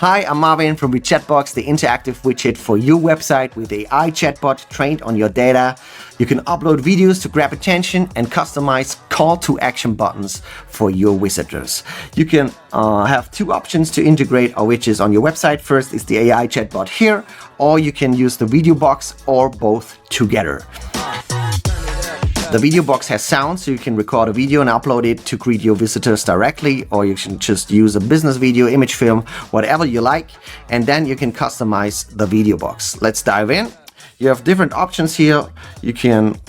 Hi, I'm Marvin from Rechatbox, the interactive widget for your website with AI chatbot trained on your data. You can upload videos to grab attention and customize call to action buttons for your visitors. You can have two options to integrate our widgets on your website. First is the AI chatbot here, or you can use the Videobox or both together. The Videobox has sound, so you can record a video and upload it to greet your visitors directly, or you can just use a business video, image film, whatever you like, and then you can customize the Videobox. Let's dive in. You have different options here. You can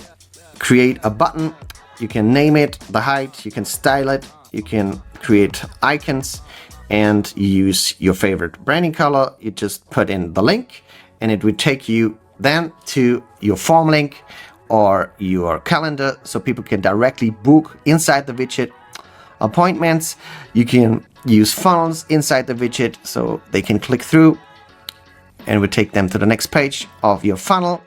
create a button, you can name it, the height, you can style it, you can create icons, and use your favorite branding color. You just put in the link, and it will take you then to your form link or your calendar, so people can directly book inside the widget appointments. You can use funnels inside the widget, so they can click through and will take them to the next page of your funnel.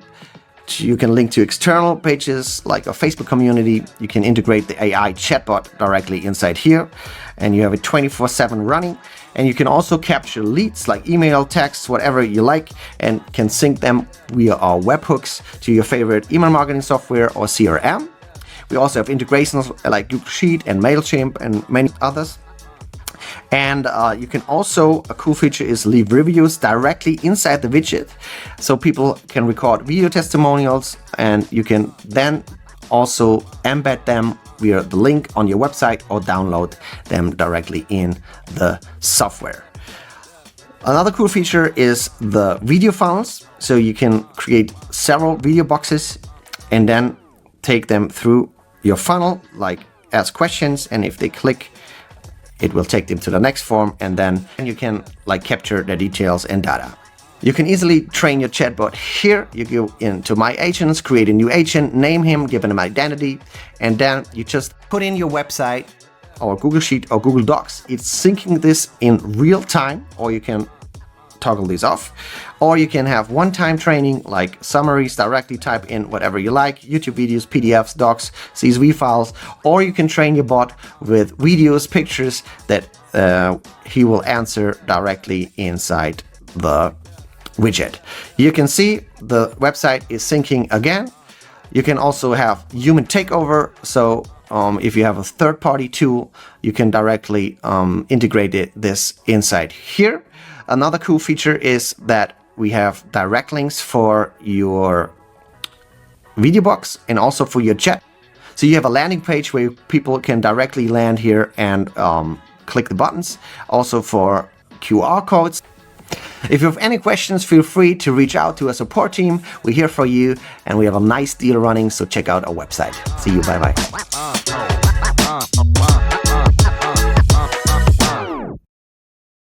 You can link to external pages like a Facebook community. You can integrate the AI chatbot directly inside here, and you have it 24/7 running. And you can also capture leads like email, text, whatever you like, and can sync them via our webhooks to your favorite email marketing software or CRM. We also have integrations like Google Sheet and MailChimp and many others. And you can also, a cool feature is leave reviews directly inside the widget, so people can record video testimonials, and you can then also embed them via the link on your website or download them directly in the software. Another cool feature is the video funnels, so you can create several video boxes and then take them through your funnel, like ask questions, and if they click, it will take them to the next form, and then you can capture the details and data. You can easily train your chatbot here. You go into My Agents, create a new agent, name him, give him an identity, and then you just put in your website or Google Sheet or Google Docs. It's syncing this in real time, or you can toggle these off. Or you can have one-time training like summaries, directly type in whatever you like, YouTube videos, PDFs, docs, CSV files, or you can train your bot with videos, pictures that he will answer directly inside the widget. You can see the website is syncing again. You can also have human takeover, so if you have a third-party tool, you can directly integrate this inside here. Another cool feature is that we have direct links for your Videobox and also for your chat. So you have a landing page where people can directly land here and click the buttons. Also for QR codes. If you have any questions, feel free to reach out to our support team. We're here for you, and we have a nice deal running, so check out our website. See you, bye-bye.